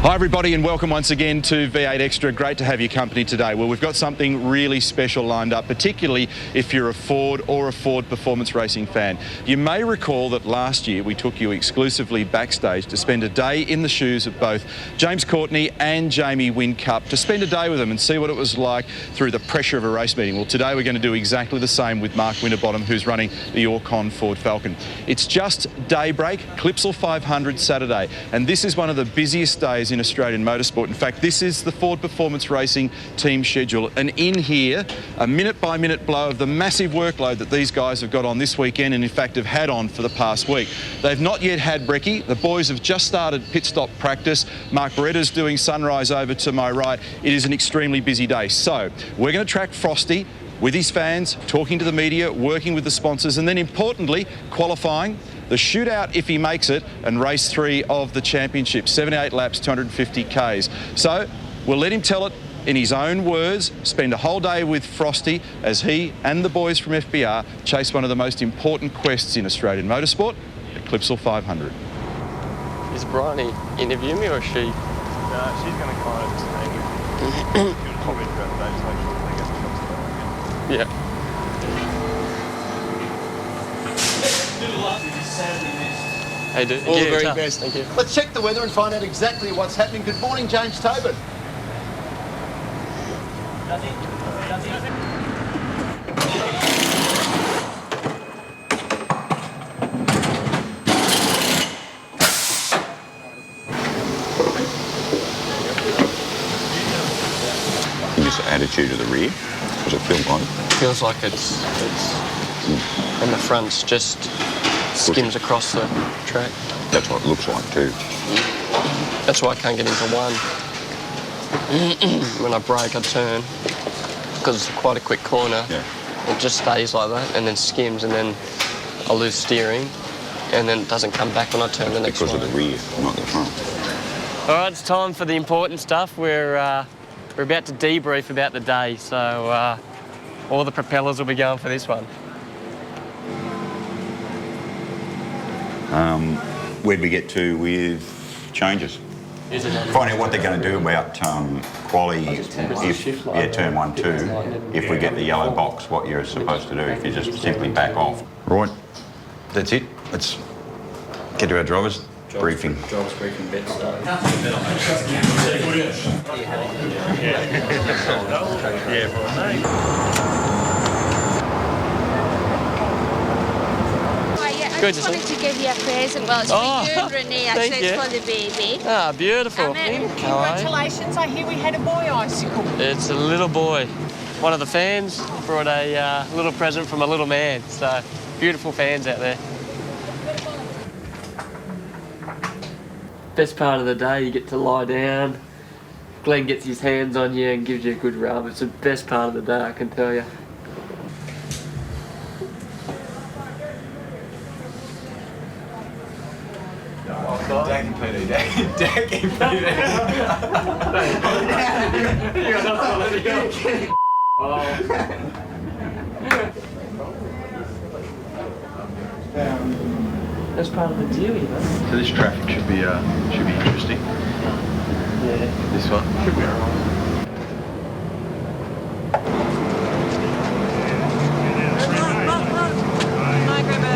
Hi everybody and welcome once again to V8Xtra. Great to have your company today. Well, we've got something really special lined up, particularly if you're a Ford or a Ford Performance Racing fan. You may recall that last year we took you exclusively backstage to spend a day in the shoes of both James Courtney and Jamie Whincup, to spend a day with them and see what it was like through the pressure of a race meeting. Well, today we're going to do exactly the same with Mark Winterbottom, who's running the Orcon Ford Falcon. It's just daybreak, Clipsal 500 Saturday, and this is one of the busiest days in Australian motorsport. In fact, this is the Ford Performance Racing team schedule, and in here, a minute-by-minute blow of the massive workload that these guys have got on this weekend, and in fact have had on for the past week. They've not yet had brekkie. The boys have just started pit stop practice. Mark Beretta's doing sunrise over to my right. It is an extremely busy day. So we're going to track Frosty with his fans, talking to the media, working with the sponsors, and then importantly, qualifying, the shootout if he makes it, and race 3 of the championship, 78 laps, 250 Ks. So we'll let him tell it in his own words, spend a whole day with Frosty as he and the boys from FBR chase one of the most important quests in Australian motorsport, the Clipsal 500. Is Bryony interviewing me or is she? No, she's going to kind of just hang probably throughout the day to make sure they get the shots done again. Yeah. Hey, dude. All the very best. Thank you. Let's check the weather and find out exactly what's happening. Good morning, James Tobin. Just the attitude of the rear. Does it feel like? Feels like it's and the front's just skims across the track. That's what it looks like too. That's why I can't get into one. When I brake, I turn, because it's quite a quick corner. Yeah. It just stays like that and then skims, and then I lose steering, and then it doesn't come back when I turn the next one. Because of the rear, not the front. All right, it's time for the important stuff. We're about to debrief about the day, so all the propellers will be going for this one. Where'd we get to with changes? Find out what they're going to do about quali, if, turn 1, 2, if we get the yellow box, what you're supposed to do if you just simply back off. Right, that's it. Let's get to our drivers' briefing. Drivers briefing bit start. I just wanted to give you a present. Well, it's for you, Renee. Actually, it's for the baby. Ah, beautiful. Congratulations. I hear we had a boy icicle. It's a little boy. One of the fans brought a little present from a little man. So, beautiful fans out there. Best part of the day, you get to lie down. Glenn gets his hands on you and gives you a good rub. It's the best part of the day, I can tell you. Dak and PD, Dak and PD. That's part of the deal, you know. So this traffic should be interesting. Yeah. This one should be alright.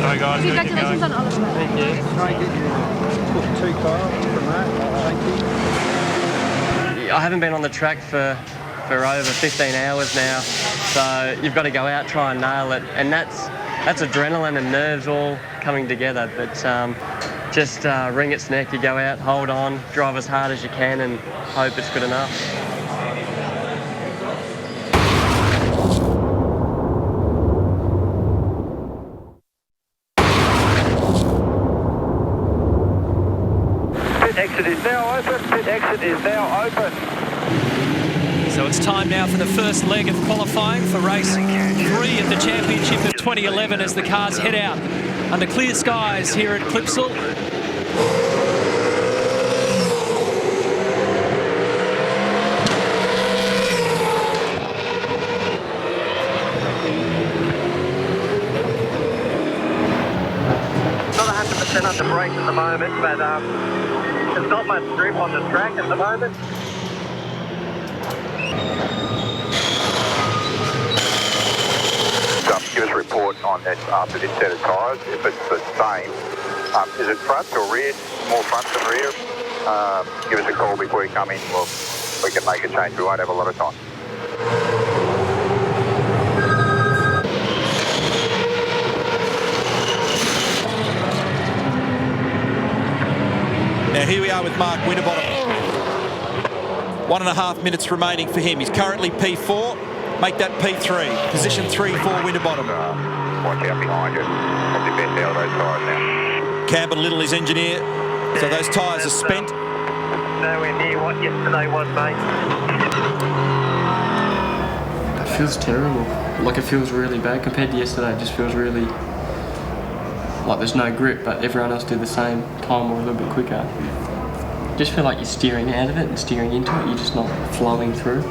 Hi guys. Congratulations on all of them. Thank you. Try and get you 2 cars from that. Thank you. I haven't been on the track for over 15 hours now, so you've got to go out, try and nail it, and that's adrenaline and nerves all coming together. But just wring its neck. You go out, hold on, drive as hard as you can, and hope it's good enough. Pit exit is now open. Pit exit is now open. So it's time now for the first leg of qualifying for race 3 of the championship of 2011 as the cars head out under clear skies here at Clipsal. Not 100% under brakes at the moment, but there's not much grip on the track at the moment. Give us a report on that after this set of tyres, if it's the same. Is it front or rear? More front than rear? Give us a call before you come in. Well, we can make a change. We won't have a lot of time. Now here we are with Mark Winterbottom. 1.5 minutes remaining for him. He's currently P4. Make that P3. Position 3 for Winterbottom. Watch out behind you. Probably best out of those tyres now. Campbell Little is engineer. So those tyres are spent. Nowhere near what yesterday was, mate. It feels terrible. Like, it feels really bad compared to yesterday. It just feels really like there's no grip, but everyone else did the same time or a little bit quicker. Just feel like you're steering out of it and steering into it. You're just not flowing through.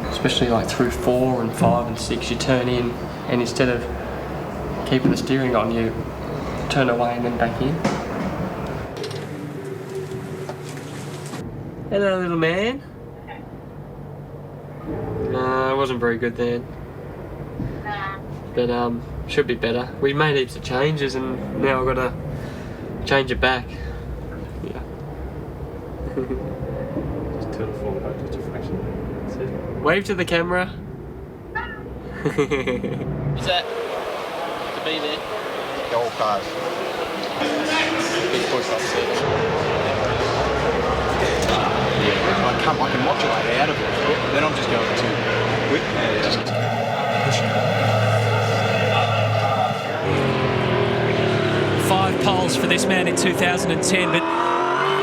Especially like through 4 and 5 and 6, you turn in, and instead of keeping the steering on, you turn away and then back in. Hello, little man. No, it wasn't very good then. But should be better. We made heaps of changes, and now I've got to change it back. Yeah. Just turn it forward, just a fraction. Wave to the camera. Is that to be there? Gold cars. Big push upset. I can watch your way out of it, but then I'm just going too quick and just pushing. 5 poles for this man in 2010, but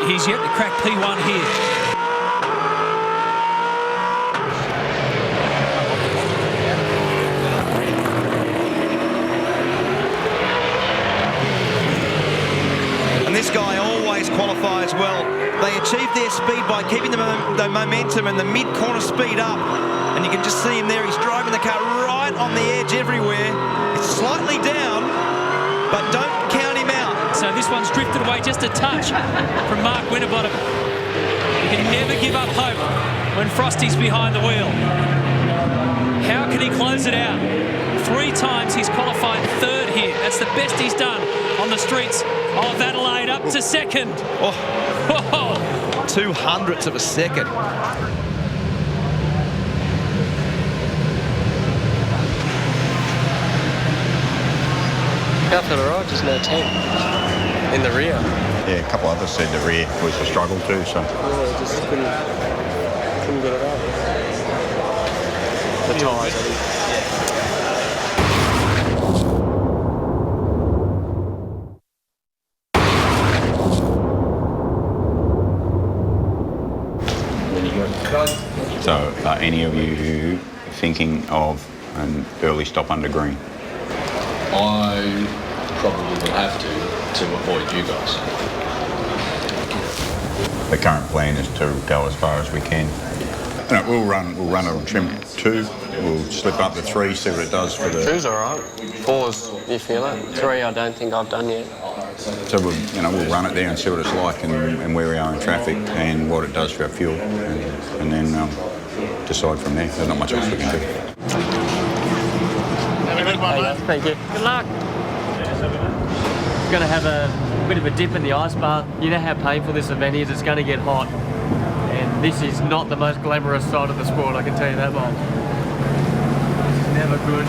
he's yet to crack P1 here. This guy always qualifies well. They achieve their speed by keeping the momentum and the mid-corner speed up. And you can just see him there. He's driving the car right on the edge everywhere. It's slightly down, but don't count him out. So this one's drifted away just a touch from Mark Winterbottom. You can never give up hope when Frosty's behind the wheel. How can he close it out? 3 times he's qualified 3rd here. That's the best he's done on the streets of Adelaide, up to 2nd. Oh. 0.02 of a second. After the ride, just no 10 in the rear. Yeah, a couple others said the rear was a struggle too, so. Yeah, just couldn't get it up. The tyres, I think. So are any of you thinking of an early stop under green? I probably will have to avoid you guys. The current plan is to go as far as we can. No, we'll run on trim 2. We'll slip up to 3, see what it does for the. 2's all right. 4's, you feel it. 3, I don't think I've done yet. So we'll run it there and see what it's like and where we are in traffic and what it does for our fuel, and then decide from there. There's not much else we can do. Have a good one, mate. Thank you. Good luck. We're going to have a bit of a dip in the ice bath. You know how painful this event is. It's going to get hot, and this is not the most glamorous side of the sport, I can tell you that much. It's never good.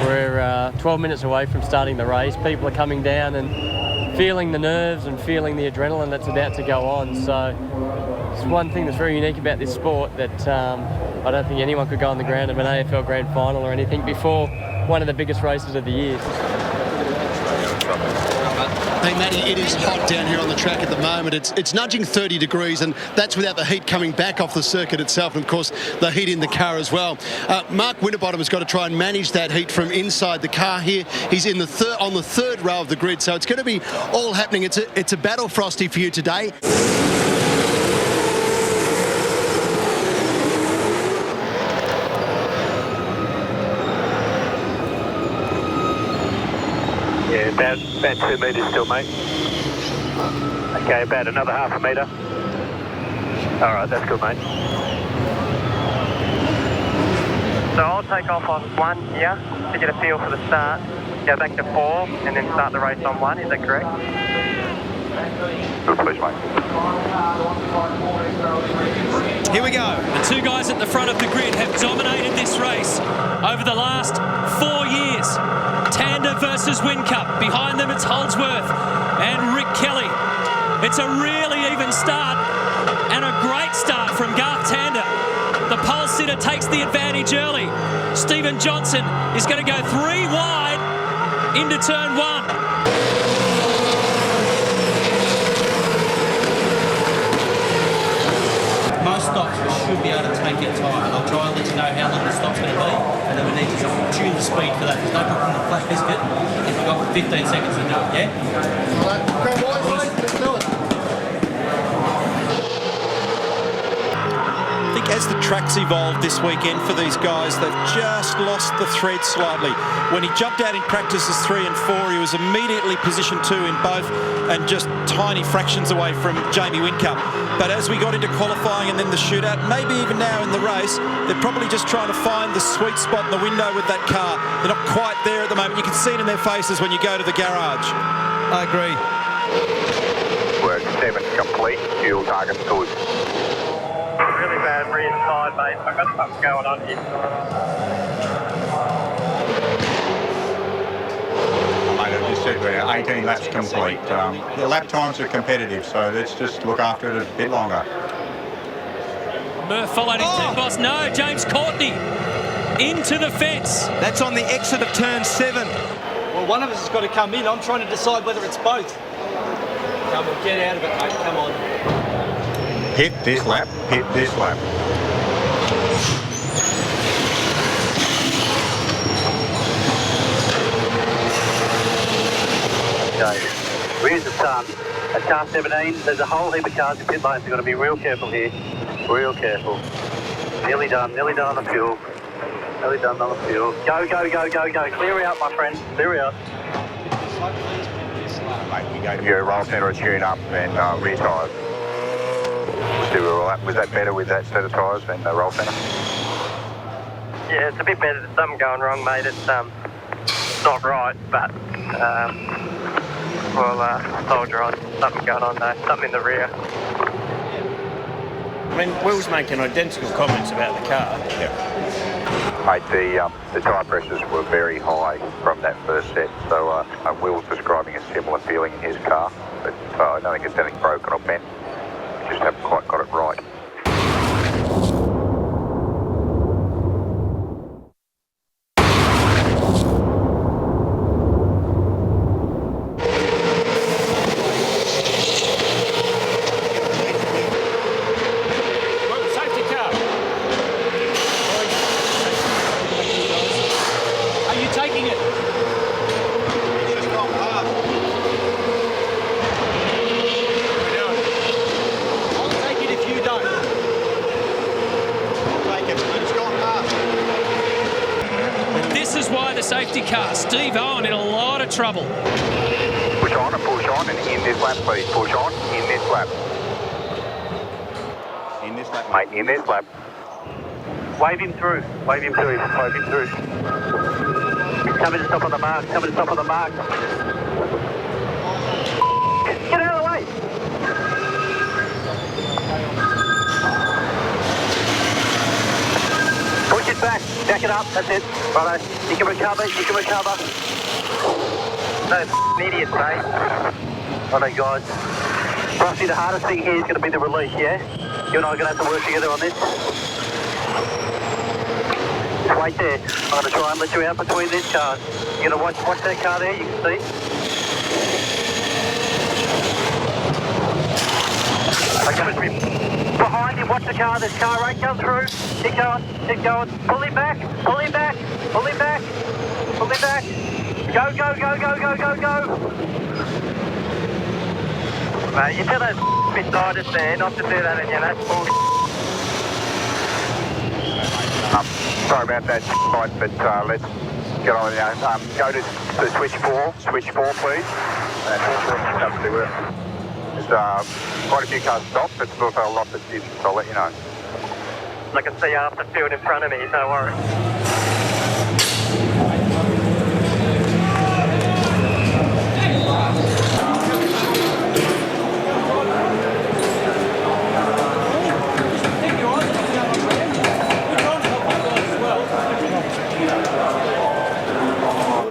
We're 12 minutes away from starting the race. People are coming down and feeling the nerves and feeling the adrenaline that's about to go on. So it's one thing that's very unique about this sport, that I don't think anyone could go on the ground of an AFL Grand Final or anything before one of the biggest races of the year. Hey, Matty, it is hot down here on the track at the moment. It's nudging 30 degrees, and that's without the heat coming back off the circuit itself, and, of course, the heat in the car as well. Mark Winterbottom has got to try and manage that heat from inside the car here. He's in the on the third row of the grid, so it's going to be all happening. It's a battle, Frosty, for you today. Yeah, about 2 metres still, mate. Okay, about another half a metre. All right, that's good, mate. So I'll take off on 1 here to get a feel for the start, go back to 4 and then start the race on 1, is that correct? Good, please, mate. Here we go. The two guys at the front of the grid have dominated this race over the last 4 years. Tander versus Whincup. Behind them it's Holdsworth and Rick Kelly. It's a really even start and a great start from Garth Tander. The pole sitter takes the advantage early. Stephen Johnson is going to go 3 wide into turn 1. Most stops we should be able to take it time. I'll try and let you know how long the stop's going to be, and then we need to tune the speed for that. There's no problem in the flash biscuit if we've got 15 seconds to do it, yeah? All right, grab boys, let's do it. I think as the track's evolved this weekend for these guys, they've just lost the thread slightly. When he jumped out in practices 3 and 4, he was immediately position 2 in both and just tiny fractions away from Jamie Whincup. But as we got into qualifying and then the shootout, maybe even now in the race, they're probably just trying to find the sweet spot in the window with that car. They're not quite there at the moment. You can see it in their faces when you go to the garage. I agree. Work 7 complete. Fuel target good. Really bad rear side, mate. I've got something going on here. Mate, I just said we're 18 laps complete. The lap times are competitive, so let's just look after it a bit longer. Murph followed his team boss. No, James Courtney into the fence. That's on the exit of turn 7. Well, one of us has got to come in. I'm trying to decide whether it's both. Come on, get out of it, mate. Come on. Hit this lap, hit this lap. Okay, here's the start. At car 17, there's a whole heap of cars in pit lanes. You've got to be real careful here. Real careful. Nearly done on the fuel. Nearly done on the fuel. Go, go, go, go, go. Clear out, my friend. Clear out. Mate, we go to Yeah, roll centre, tune up and rear tyres. Was that better with that set of tyres than the roll centre? Yeah, it's a bit better. There's something going wrong, mate. It's not right, but we'll soldier on. Something going on though. Something in the rear. I mean, Will's making identical comments about the car. Yeah. Mate, the tyre pressures were very high from that first set, so Will's describing a similar feeling in his car, but I don't think it's anything broken or bent. We just haven't quite got it right. Safety car. Steve Owen in a lot of trouble. Push on and in this lap, please. Push on, in this lap. In this lap. Mate, in this lap. Wave him through. Wave him through. Wave him through. Coming to stop on the mark. Coming to stop on the mark. Get out of the way. Push it back. Back it up. That's it. Righto. You can recover. You can recover. No idiot, mate. Righto, guys. Frosty, the hardest thing here is going to be the release, yeah? You and I are going to have to work together on this. Just wait there. I'm going to try and let you out between these cars. You're going to watch that car there, you can see. Behind you, watch the car. This car right come through. Keep going, keep going. Pull him back, pull him back, pull him back, pull him back. Go, go, go, go, go, go, go. Mate, you tell that beside us there not to do that again. That's bullshit. Sorry about that, but let's get on now. Go to switch 4, please. And there's quite a few cars stopped, but there's also a lot that didn't, so I'll let you know. I can see half the field in front of me, don't worry.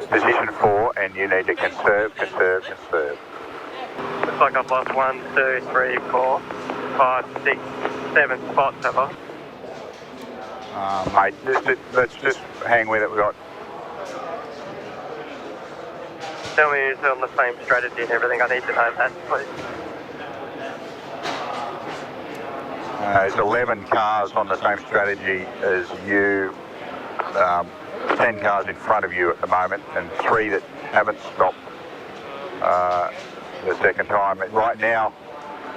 Position 4, and you need to conserve. Looks like I've lost 1, 2, 3, 4, 5, 6, 7 spots, have I? Mate, let's just hang with it. We got. Tell me who's on the same strategy and everything. I need to know that, please. There's 11 cars on the same strategy as you. 10 cars in front of you at the moment, and 3 that haven't stopped the second time. Right now,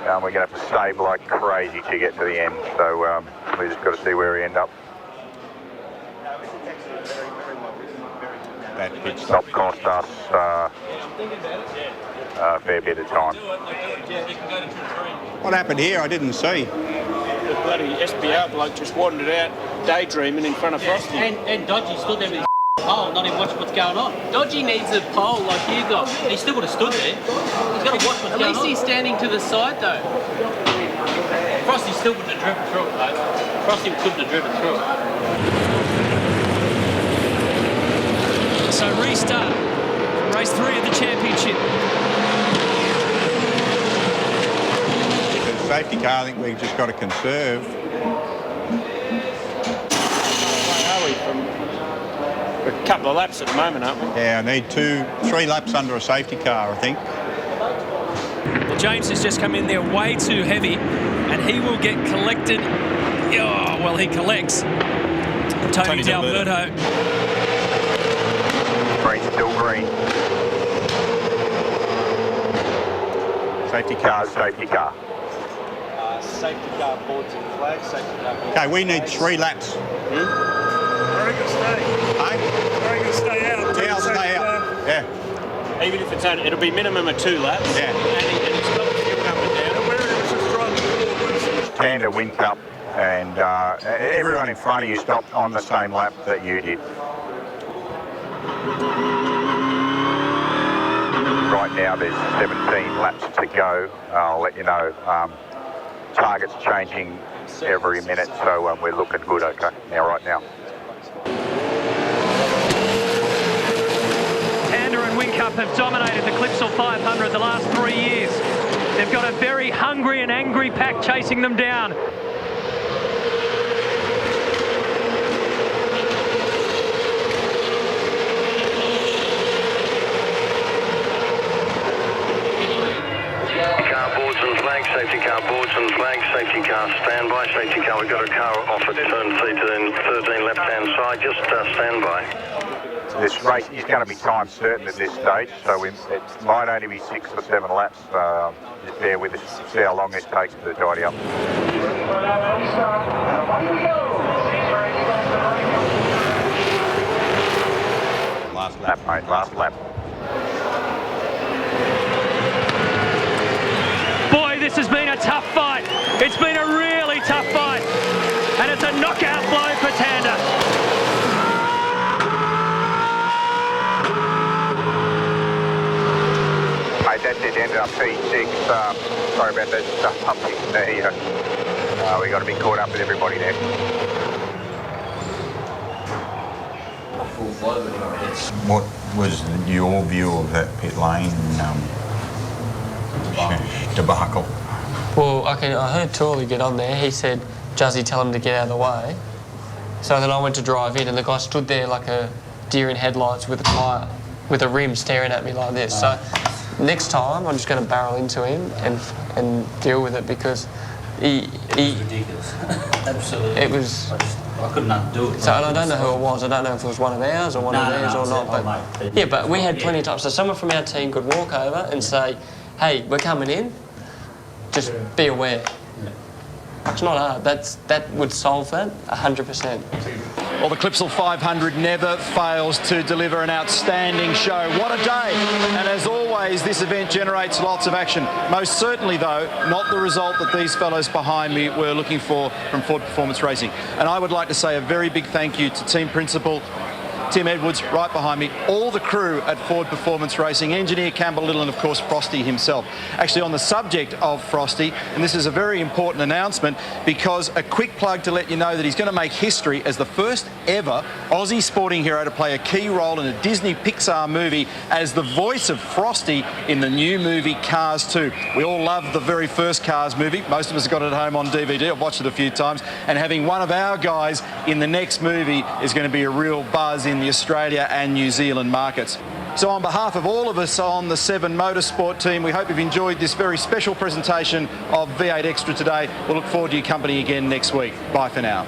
we're going to have to save like crazy to get to the end, so we just got to see where we end up. That pit stop cost us a fair bit of time. What happened here? I didn't see. The bloody SBR bloke just wandered out, daydreaming in front of Frosty. And Dodgy stood there with his pole, not even watching what's going on. Dodgy needs a pole like you got. He still would have stood there. He's got to watch what's going on. At least he's standing to the side, though. Frosty still wouldn't have driven through it, mate. Frosty couldn't have driven through it. So restart for race 3 of the championship. Safety car, I think we've just got to conserve. Where are we from? We're a couple of laps at the moment, aren't we? Yeah, I need 3 laps under a safety car, I think. Well, James has just come in there way too heavy, and he will get collected. Oh, well, he collects. Tony D'Alberto. Green, still green. Safety car, safety car. Safety car boards and flags, safety car boards. Okay, we need 3 laps. Very good stay. Hey? Very good stay out. Yeah, I'll stay out. Yeah. Even if it's only, it'll be minimum of 2 laps. Yeah. And it's got the fuel number down. Where it was just driving forwards. Tanda Wind Cup, and everyone in front of you stopped on the same lap that you did. Right now there's 17 laps to go. I'll let you know. Target's changing every minute, so we're looking good, okay, now, right now. Tanda and Wind Cup have dominated the Clipsal 500 the last 3 years. They've got a very hungry and angry pack chasing them down. Safety car boards and flags, safety car standby, safety car, we've got a car off at turn 13 left-hand side, just stand by. This race is going to be time certain at this stage, so it might only be 6 or 7 laps. Just bear with us, see how long this takes to tidy up. Last lap, mate, last lap. Boy, this has been a tough fight. It's been a really tough fight. And it's a knockout blow for Tanda. Mate, that's it, ended up P6. Sorry about that stuff there. We got to be caught up with everybody there. What was your view of that pit lane debacle? Well, I heard Torley get on there. He said, Juzzy, tell him to get out of the way. So then I went to drive in, and the guy stood there like a deer in headlights with a tyre, with a rim staring at me like this. So next time I'm just going to barrel into him and deal with it, because he ridiculous. Absolutely. It was. I couldn't undo it. So, and I don't know who it was. I don't know if it was one of ours or one of theirs or not. But yeah, but we had plenty of time. So someone from our team could walk over and say, "Hey, we're coming in. Just be aware." It's not hard. That would solve that 100%. Well, the Clipsal 500 never fails to deliver an outstanding show. What a day! And as always, this event generates lots of action. Most certainly, though, not the result that these fellows behind me were looking for from Ford Performance Racing. And I would like to say a very big thank you to Team Principal Tim Edwards, right behind me, all the crew at Ford Performance Racing, engineer Campbell Little, and of course Frosty himself. Actually, on the subject of Frosty, and this is a very important announcement, because a quick plug to let you know that he's going to make history as the first ever Aussie sporting hero to play a key role in a Disney Pixar movie as the voice of Frosty in the new movie Cars 2. We all love the very first Cars movie. Most of us have got it at home on DVD. I've watched it a few times. And having one of our guys in the next movie is going to be a real buzz in the Australia and New Zealand markets. So on behalf of all of us on the 7 Motorsport team, we hope you've enjoyed this very special presentation of V8 Extra today. We'll look forward to your company again next week. Bye for now.